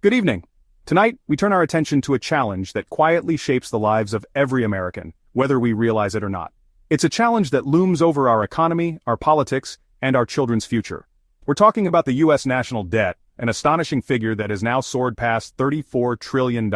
Good evening. Tonight, we turn our attention to a challenge that quietly shapes the lives of every American, whether we realize it or not. It's a challenge that looms over our economy, our politics, and our children's future. We're talking about the U.S. national debt, an astonishing figure that has now soared past $34 trillion.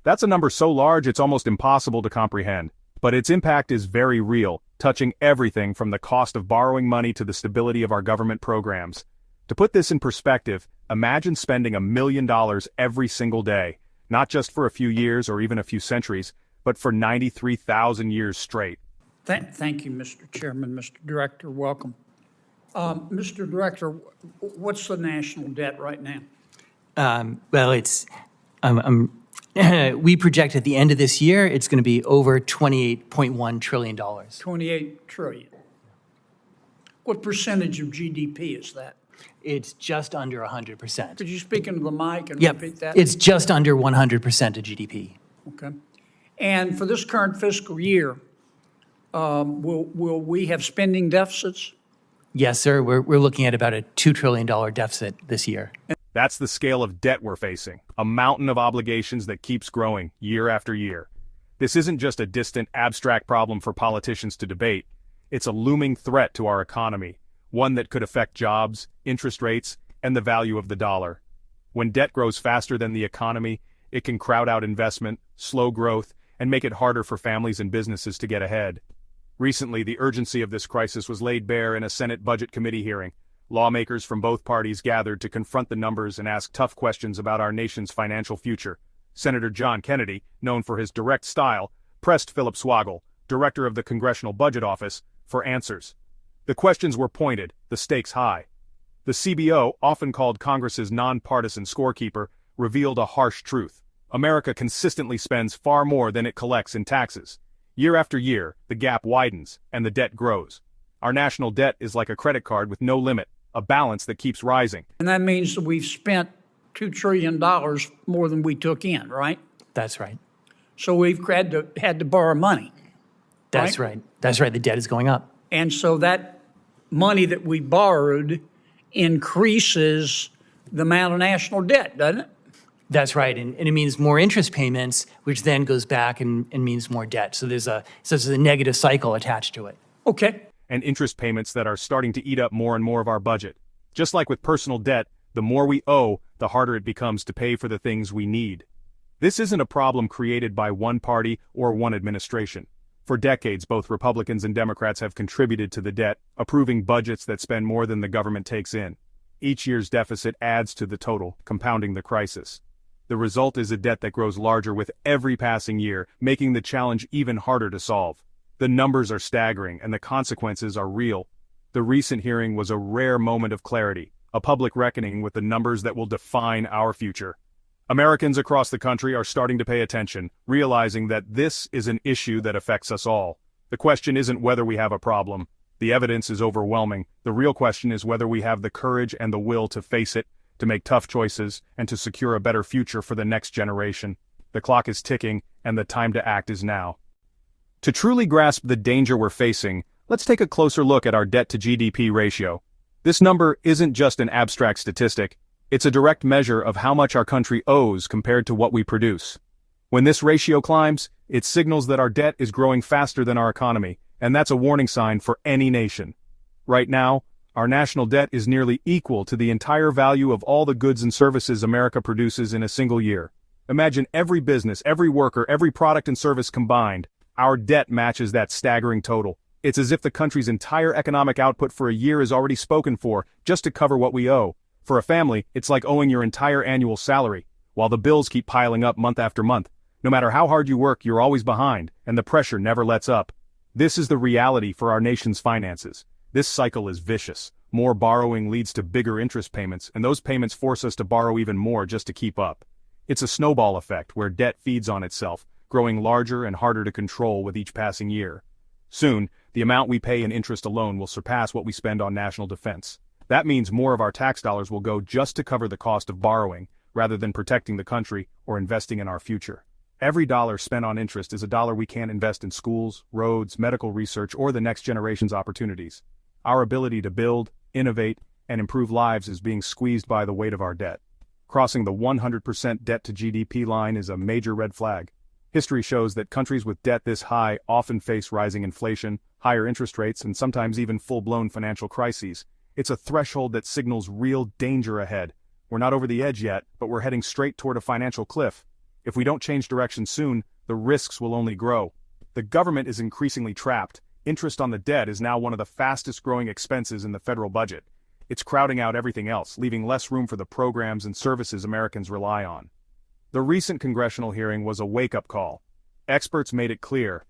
That's a number so large it's almost impossible to comprehend. But its impact is very real, touching everything from the cost of borrowing money to the stability of our government programs. To put this in perspective, imagine spending $1 million every single day, not just for a few years or even a few centuries, but for 93,000 years straight. Thank you, Mr. Chairman. Mr. Director, welcome. Mr. Director, what's the national debt right now? We project at the end of this year, it's going to be over $28.1 trillion. 28 trillion. What percentage of GDP is that? It's just under 100%. Could you speak into the mic and Yep, repeat that? it's just under 100% of GDP. Okay. And for this current fiscal year, will we have spending deficits? Yes, sir. We're looking at about a $2 trillion deficit this year. That's the scale of debt we're facing, a mountain of obligations that keeps growing year after year. This isn't just a distant, abstract problem for politicians to debate. It's a looming threat to our economy, one that could affect jobs, interest rates, and the value of the dollar. When debt grows faster than the economy, it can crowd out investment, slow growth, and make it harder for families and businesses to get ahead. Recently, the urgency of this crisis was laid bare in a Senate Budget Committee hearing. Lawmakers from both parties gathered to confront the numbers and ask tough questions about our nation's financial future. Senator John Kennedy, known for his direct style, pressed Philip Swagel, director of the Congressional Budget Office, for answers. The questions were pointed, the stakes high. The CBO, often called Congress's nonpartisan scorekeeper, revealed a harsh truth. America consistently spends far more than it collects in taxes. Year after year, the gap widens, and the debt grows. Our national debt is like a credit card with no limit, a balance that keeps rising. And that means that we've spent $2 trillion more than we took in, right? That's right. So we've had to borrow money. That's right. That's right. The debt is going up. And so that money that we borrowed increases the amount of national debt, doesn't it? That's right. And it means more interest payments, which then goes back and means more debt. So there's a negative cycle attached to it. Okay. And interest payments that are starting to eat up more and more of our budget. Just like with personal debt, the more we owe, the harder it becomes to pay for the things we need. This isn't a problem created by one party or one administration. For decades, both Republicans and Democrats have contributed to the debt, approving budgets that spend more than the government takes in. Each year's deficit adds to the total, compounding the crisis. The result is a debt that grows larger with every passing year, making the challenge even harder to solve. The numbers are staggering and the consequences are real. The recent hearing was a rare moment of clarity, a public reckoning with the numbers that will define our future. Americans across the country are starting to pay attention, realizing that this is an issue that affects us all. The question isn't whether we have a problem. The evidence is overwhelming. The real question is whether we have the courage and the will to face it, to make tough choices, and to secure a better future for the next generation. The clock is ticking, and the time to act is now. To truly grasp the danger we're facing, let's take a closer look at our debt-to-GDP ratio. This number isn't just an abstract statistic. It's a direct measure of how much our country owes compared to what we produce. When this ratio climbs, it signals that our debt is growing faster than our economy, and that's a warning sign for any nation. Right now, our national debt is nearly equal to the entire value of all the goods and services America produces in a single year. Imagine every business, every worker, every product and service combined. Our debt matches that staggering total. It's as if the country's entire economic output for a year is already spoken for, just to cover what we owe. For a family, it's like owing your entire annual salary, while the bills keep piling up month after month. No matter how hard you work, you're always behind, and the pressure never lets up. This is the reality for our nation's finances. This cycle is vicious. More borrowing leads to bigger interest payments, and those payments force us to borrow even more just to keep up. It's a snowball effect where debt feeds on itself, growing larger and harder to control with each passing year. Soon, the amount we pay in interest alone will surpass what we spend on national defense. That means more of our tax dollars will go just to cover the cost of borrowing, rather than protecting the country or investing in our future. Every dollar spent on interest is a dollar we can't invest in schools, roads, medical research, or the next generation's opportunities. Our ability to build, innovate, and improve lives is being squeezed by the weight of our debt. Crossing the 100% debt to GDP line is a major red flag. History shows that countries with debt this high often face rising inflation, higher interest rates, and sometimes even full-blown financial crises. It's a threshold that signals real danger ahead. We're not over the edge yet, but we're heading straight toward a financial cliff. If we don't change direction soon, the risks will only grow. The government is increasingly trapped. Interest on the debt is now one of the fastest-growing expenses in the federal budget. It's crowding out everything else, leaving less room for the programs and services Americans rely on. The recent congressional hearing was a wake-up call. Experts made it clear,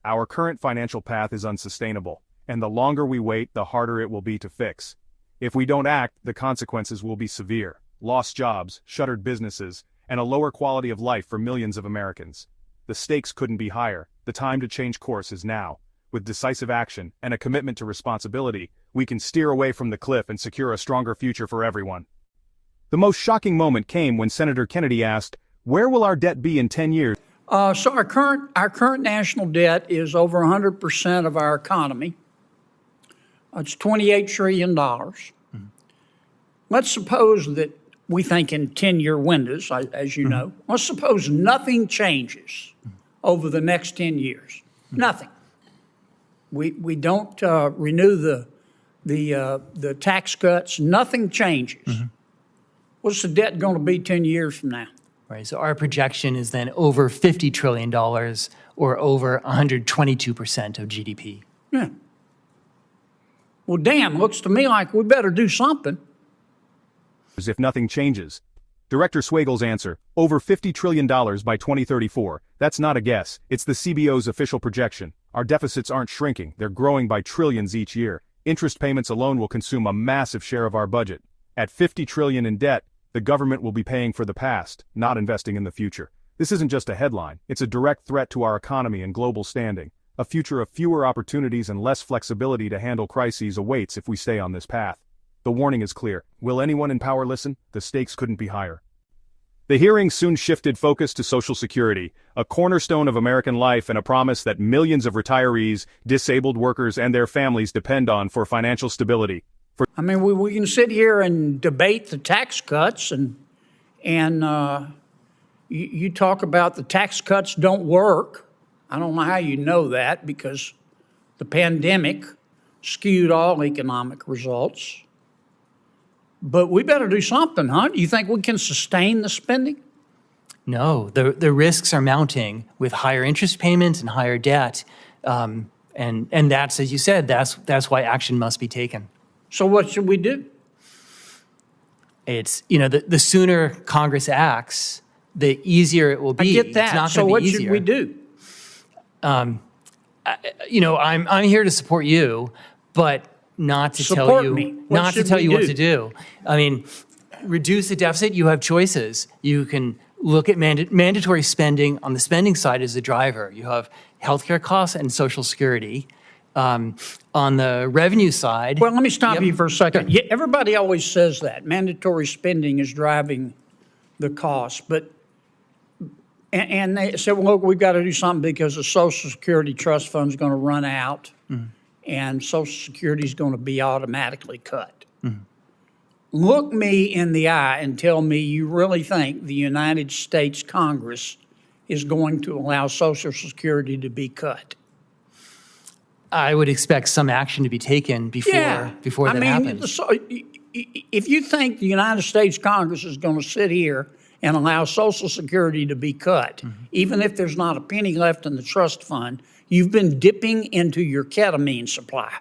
our current financial path is unsustainable, and the longer we wait, the harder it will be to fix. If we don't act, the consequences will be severe: lost jobs, shuttered businesses, and a lower quality of life for millions of Americans. The stakes couldn't be higher. The time to change course is now. With decisive action and a commitment to responsibility, we can steer away from the cliff and secure a stronger future for everyone. The most shocking moment came when Senator Kennedy asked, "Where will our debt be in 10 years?" So our current national debt is over 100% of our economy. It's $28 trillion. Let's suppose that we think in 10-year windows, as you know. Let's suppose nothing changes over the next 10 years. Nothing. We don't renew the tax cuts. Nothing changes. What's the debt going to be 10 years from now? Right, so our projection is then over $50 trillion, or over 122% of GDP. Yeah. Well, damn, looks to me like we better do something. If nothing changes. Director Swagle's answer, over $50 trillion by 2034. That's not a guess, it's the CBO's official projection. Our deficits aren't shrinking, they're growing by trillions each year. Interest payments alone will consume a massive share of our budget. At $50 trillion in debt, the government will be paying for the past, not investing in the future. This isn't just a headline, it's a direct threat to our economy and global standing. A future of fewer opportunities and less flexibility to handle crises awaits if we stay on this path. The warning is clear. Will anyone in power listen? The stakes couldn't be higher. The hearing soon shifted focus to Social Security, a cornerstone of American life and a promise that millions of retirees, disabled workers, and their families depend on for financial stability. I mean, we can sit here and debate the tax cuts, and you talk about the tax cuts don't work. I don't know how you know that, because the pandemic skewed all economic results. But we better do something, huh? Do you think we can sustain the spending? No, the risks are mounting with higher interest payments and higher debt. And that's, as you said, that's why action must be taken. So what should we do? It's, the sooner Congress acts, the easier it will be. I get that. It's not So going to be what easier. should we do? I'm here to support you, but not to Support tell you me. What not to should tell we you what do? to do. I mean, reduce the deficit. You have choices. You can look at mandatory spending on the spending side as a driver. You have healthcare costs and Social Security. On the revenue side. Well, let me stop Yep. you for a second. Yeah, everybody always says that mandatory spending is driving the cost, and they say, well, look, we've got to do something because the Social Security trust fund is going to run out, and Social Security is going to be automatically cut. Look me in the eye and tell me you really think the United States Congress is going to allow Social Security to be cut. I would expect some action to be taken before that happens. So, if you think the United States Congress is going to sit here and allow Social Security to be cut, even if there's not a penny left in the trust fund, you've been dipping into your ketamine supply.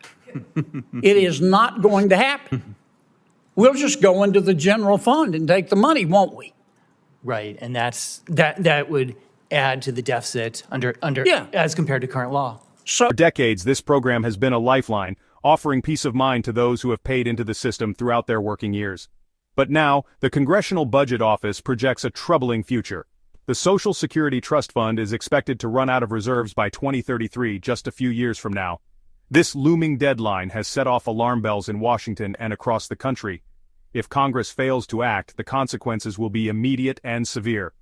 It is not going to happen. We'll just go into the general fund and take the money, won't we? Right, and that would add to the deficit under as compared to current law. For decades, this program has been a lifeline, offering peace of mind to those who have paid into the system throughout their working years. But now, the Congressional Budget Office projects a troubling future. The Social Security Trust Fund is expected to run out of reserves by 2033, just a few years from now. This looming deadline has set off alarm bells in Washington and across the country. If Congress fails to act, the consequences will be immediate and severe.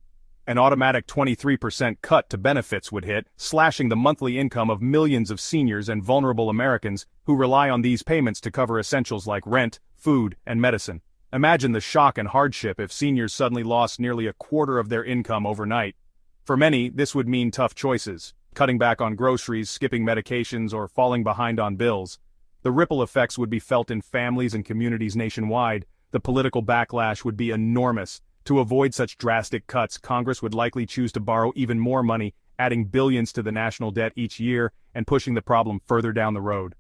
An automatic 23% cut to benefits would hit, slashing the monthly income of millions of seniors and vulnerable Americans who rely on these payments to cover essentials like rent, food, and medicine. Imagine the shock and hardship if seniors suddenly lost nearly a quarter of their income overnight. For many, this would mean tough choices, cutting back on groceries, skipping medications, or falling behind on bills. The ripple effects would be felt in families and communities nationwide. The political backlash would be enormous. To avoid such drastic cuts, Congress would likely choose to borrow even more money, adding billions to the national debt each year and pushing the problem further down the road.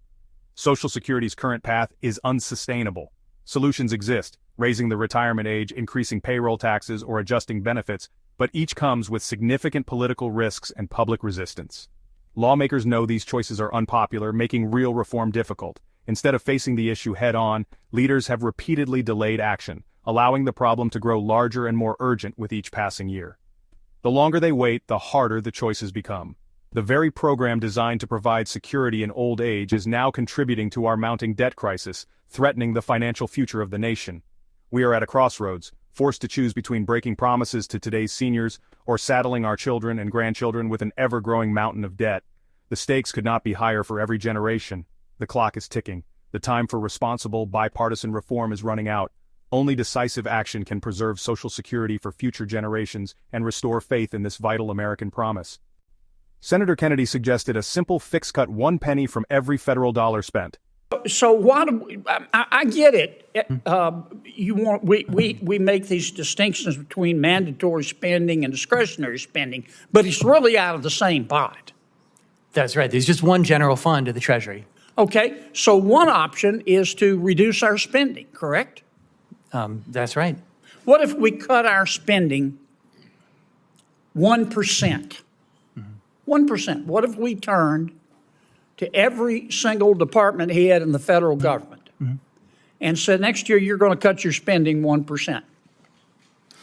Social Security's current path is unsustainable. Solutions exist, raising the retirement age, increasing payroll taxes, or adjusting benefits, but each comes with significant political risks and public resistance. Lawmakers know these choices are unpopular, making real reform difficult. Instead of facing the issue head-on, leaders have repeatedly delayed action, allowing the problem to grow larger and more urgent with each passing year. The longer they wait, the harder the choices become. The very program designed to provide security in old age is now contributing to our mounting debt crisis, threatening the financial future of the nation. We are at a crossroads, forced to choose between breaking promises to today's seniors or saddling our children and grandchildren with an ever-growing mountain of debt. The stakes could not be higher for every generation. The clock is ticking. The time for responsible, bipartisan reform is running out. Only decisive action can preserve Social Security for future generations and restore faith in this vital American promise. Senator Kennedy suggested a simple fix: cut 1 penny from every federal dollar spent. So what? I get it. We make these distinctions between mandatory spending and discretionary spending, but it's really out of the same pot. That's right. There's just one general fund of the Treasury. Okay, so one option is to reduce our spending, correct? That's right. What if we cut our spending 1%? 1%. What if we turned to every single department head in the federal government and said, next year you're going to cut your spending 1%?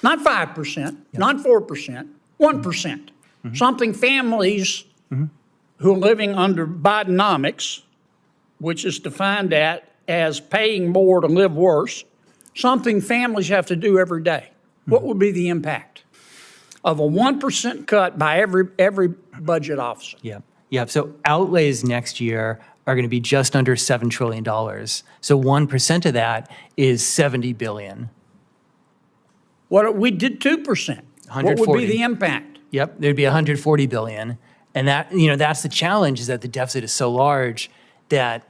Not 5%, not 4%, 1%. Something families who are living under Bidenomics, which is defined as paying more to live worse, something families have to do every day. What would be the impact of a 1% cut by every budget officer? Yeah. So outlays next year are going to be just under $7 trillion. So 1% of that is $70 billion. What if we did 2%? What would be the impact? Yep, there'd be $140 billion. And that's the challenge, is that the deficit is so large that,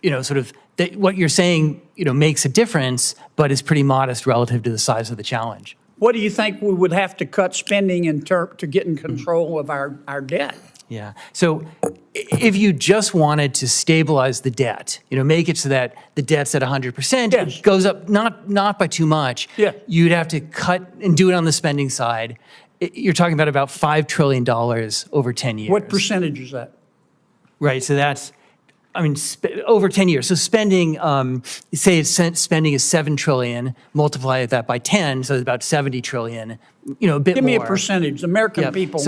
that what you're saying, makes a difference, but is pretty modest relative to the size of the challenge. What do you think we would have to cut spending to get in control of our debt? Yeah. So if you just wanted to stabilize the debt, make it so that the debt's at 100%, Yes. It goes up not by too much, Yeah. You'd have to cut and do it on the spending side. You're talking about $5 trillion over 10 years. What percentage is that? Right. So that's, over 10 years. So spending, spending is $7 trillion, multiply that by 10, so it's about $70 trillion, a bit more. Give me a percentage. American Yeah, people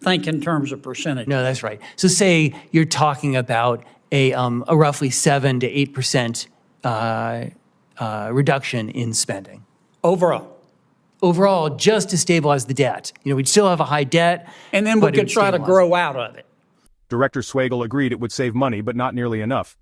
think in terms of percentage. No, that's right. So say you're talking about a roughly 7 to 8% reduction in spending. Overall, just to stabilize the debt. We'd still have a high debt. And then we could try to grow out of it. Director Swagel agreed it would save money, but not nearly enough.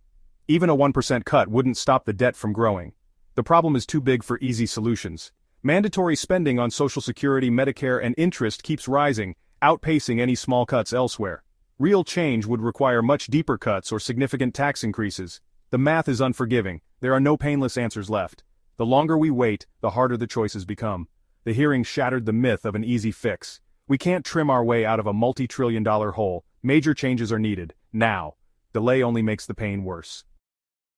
Even a 1% cut wouldn't stop the debt from growing. The problem is too big for easy solutions. Mandatory spending on Social Security, Medicare, and interest keeps rising, outpacing any small cuts elsewhere. Real change would require much deeper cuts or significant tax increases. The math is unforgiving. There are no painless answers left. The longer we wait, the harder the choices become. The hearing shattered the myth of an easy fix. We can't trim our way out of a multi-trillion-dollar hole. Major changes are needed, now. Delay only makes the pain worse.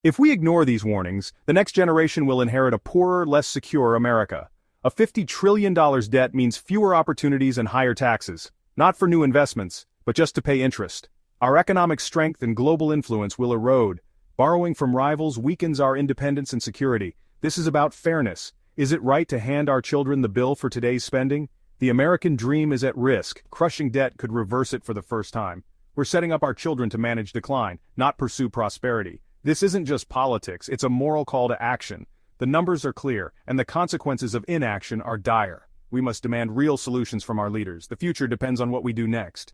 If we ignore these warnings, the next generation will inherit a poorer, less secure America. A $50 trillion debt means fewer opportunities and higher taxes. Not for new investments, but just to pay interest. Our economic strength and global influence will erode. Borrowing from rivals weakens our independence and security. This is about fairness. Is it right to hand our children the bill for today's spending? The American dream is at risk. Crushing debt could reverse it for the first time. We're setting up our children to manage decline, not pursue prosperity. This isn't just politics, it's a moral call to action. The numbers are clear, and the consequences of inaction are dire. We must demand real solutions from our leaders. The future depends on what we do next.